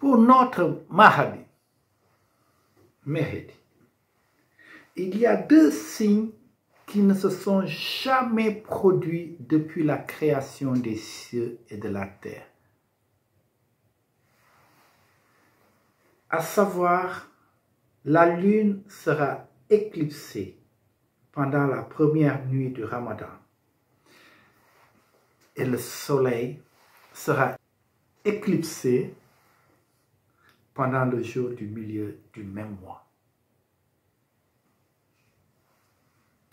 Pour notre Mahdi, il y a deux signes qui ne se sont jamais produits depuis la création des cieux et de la terre. À savoir, la lune sera éclipsée pendant la première nuit du Ramadan et le soleil sera éclipsé pendant le jour du milieu du même mois.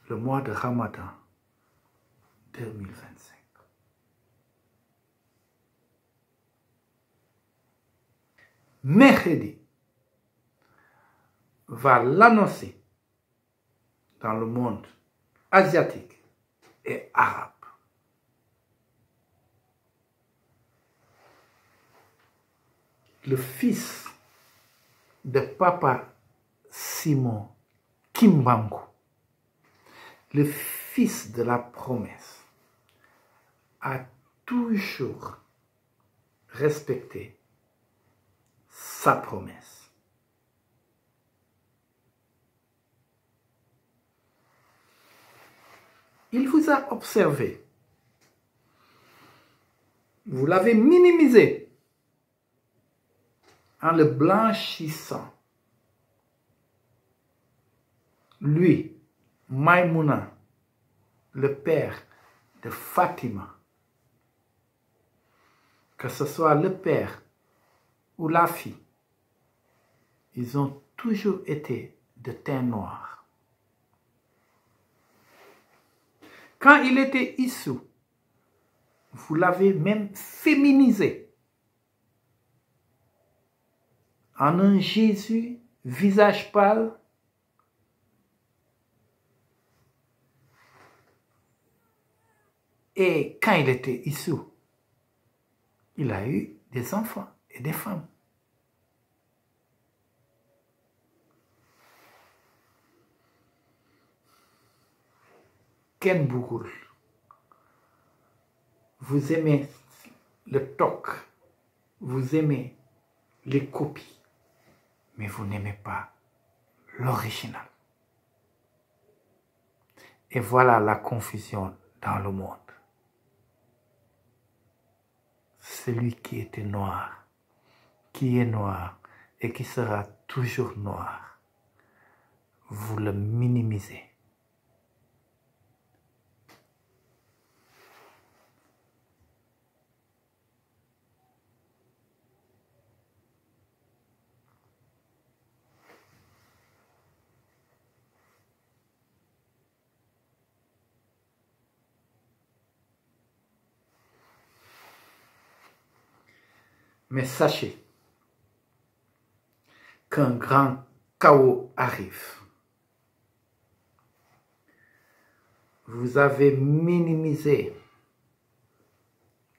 Le mois de Ramadan 2025. Mehdi va l'annoncer dans le monde asiatique et arabe. Le fils de Papa Simon Kimbangu, le fils de la promesse, a toujours respecté sa promesse. Il vous a observé. Vous l'avez minimisé en le blanchissant. Lui, Maïmouna, le père de Fatima, que ce soit le père ou la fille, ils ont toujours été de teint noir. Quand il était Issou, vous l'avez même féminisé en un Jésus visage pâle, et quand il était Issou, il a eu des enfants et des femmes. Ken Bougoul, vous aimez le toc, vous aimez les copies, mais vous n'aimez pas l'original. Et voilà la confusion dans le monde. Celui qui était noir, qui est noir et qui sera toujours noir, vous le minimisez. Mais sachez qu'un grand chaos arrive. Vous avez minimisé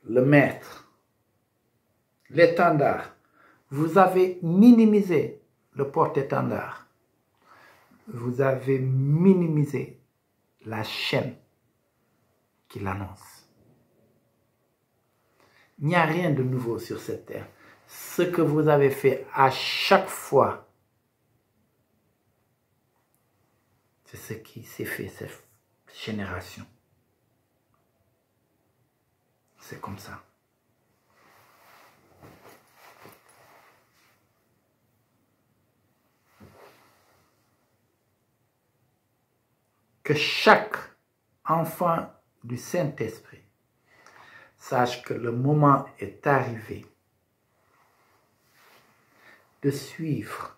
le maître, l'étendard. Vous avez minimisé le porte-étendard. Vous avez minimisé la chaîne qui l'annonce. Il n'y a rien de nouveau sur cette terre. Ce que vous avez fait à chaque fois, c'est ce qui s'est fait cette génération. C'est comme ça. Que chaque enfant du Saint-Esprit sache que le moment est arrivé de suivre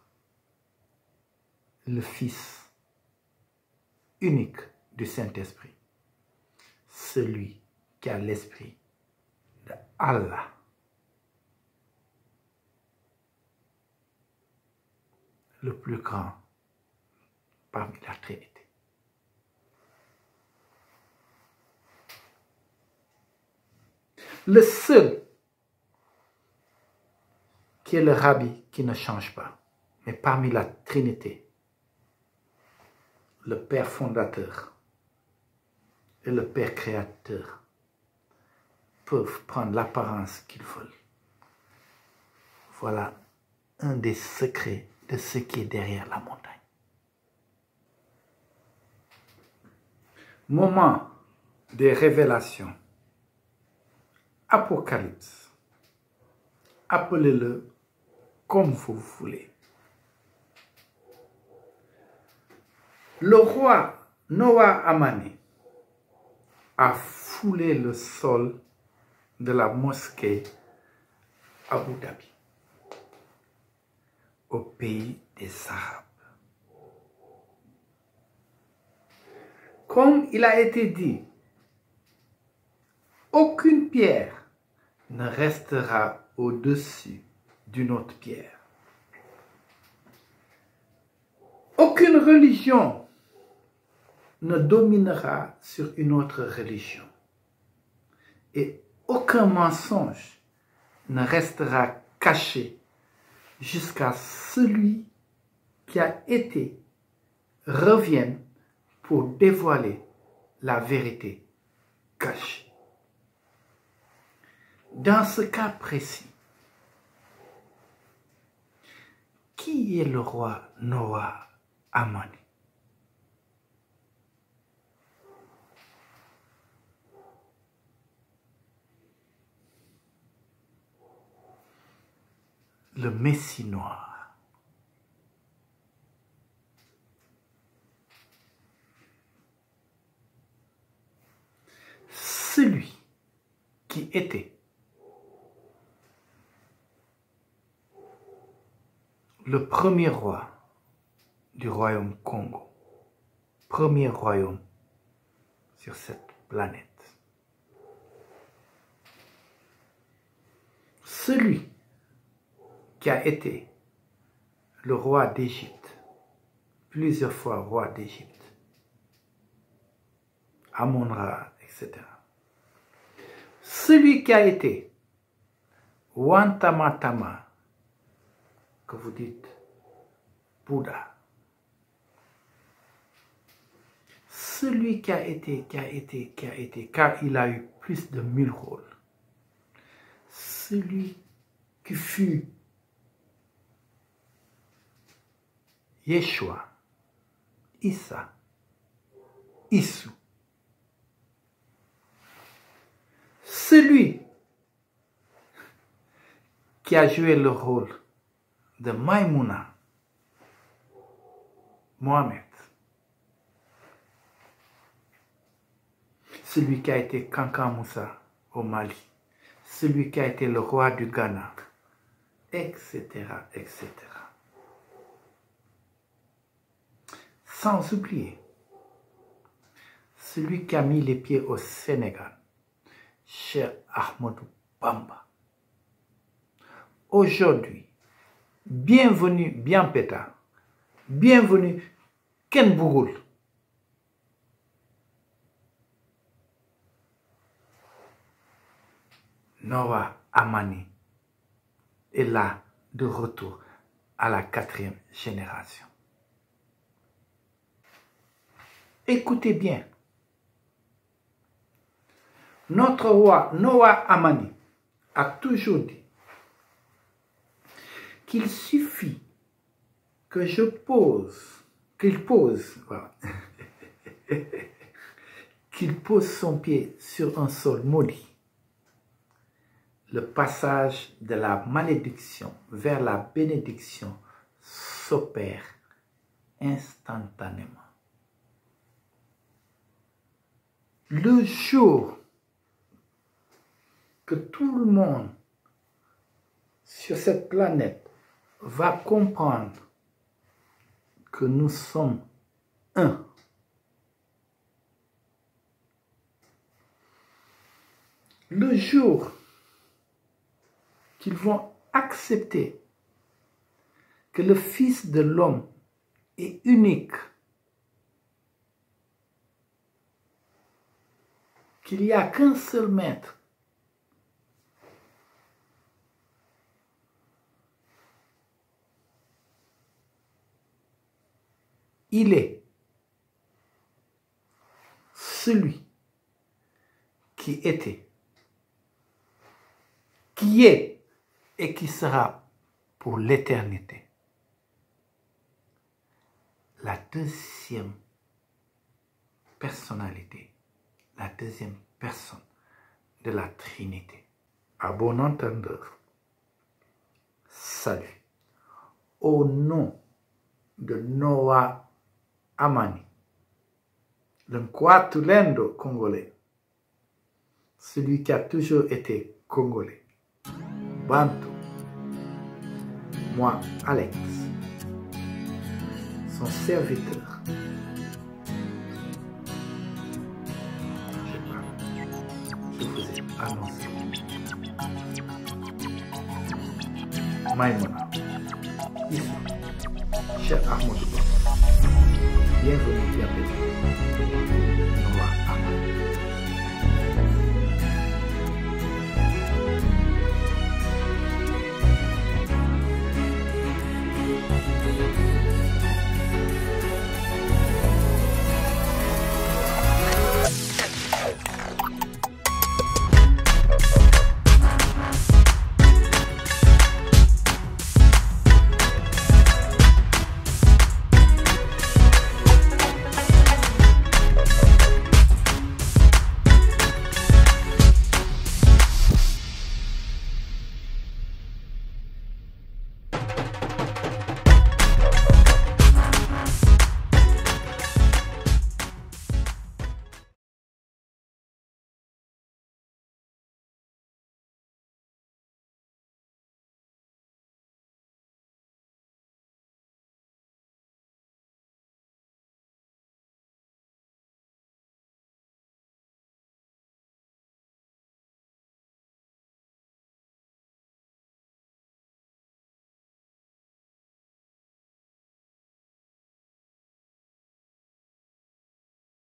le Fils unique du Saint-Esprit, celui qui a l'esprit de Allah. Le plus grand parmi la Trinité. Le seul qui est le Rabbi qui ne change pas, mais parmi la Trinité, le Père fondateur et le Père créateur peuvent prendre l'apparence qu'ils veulent. Voilà un des secrets de ce qui est derrière la montagne. Moment des révélations. Apocalypse. Appelez-le comme vous voulez. Le roi Noah Amani a foulé le sol de la mosquée Abu Dhabi, au pays des Arabes. Comme il a été dit, aucune pierre ne restera au-dessus d'une autre pierre. Aucune religion ne dominera sur une autre religion. Et aucun mensonge ne restera caché jusqu'à celui qui a été revienne pour dévoiler la vérité cachée. Dans ce cas précis, qui est le roi Noah Amani? Le Messie noir. Celui qui était le premier roi du royaume Congo, premier royaume sur cette planète. Celui qui a été le roi d'Égypte, plusieurs fois roi d'Égypte, Amon-Ra, etc. Celui qui a été Wantamatama, que vous dites Bouddha. Celui qui a été, car il a eu plus de 1000 rôles. Celui qui fut Yeshua, Issa, Issou. Celui qui a joué le rôle de Maïmouna, Mohamed. Celui qui a été Kankan Moussa au Mali. Celui qui a été le roi du Ghana, etc., etc. Sans oublier celui qui a mis les pieds au Sénégal, Cheikh Ahmadou Bamba. Aujourd'hui, bienvenue Biampeta, bienvenue Ken Bougoul. Noah Amani est là de retour à la 4e génération. Écoutez bien. Notre roi Noah Amani a toujours dit qu'il suffit que qu'il pose son pied sur un sol maudit. Le passage de la malédiction vers la bénédiction s'opère instantanément. Le jour que tout le monde sur cette planète va comprendre que nous sommes un, le jour qu'ils vont accepter que le Fils de l'homme est unique, qu'il n'y a qu'un seul maître, il est celui qui était, qui est et qui sera pour l'éternité. La deuxième personnalité, la deuxième personne de la Trinité. À bon entendeur, salut. Au nom de Noah Amani, le Nkwatulendo congolais, celui qui a toujours été congolais, Bantu, moi, Alex, son serviteur, je vous ai annoncé Maïmona, ici, cher Ahmadou, bienvenue, bienvenue.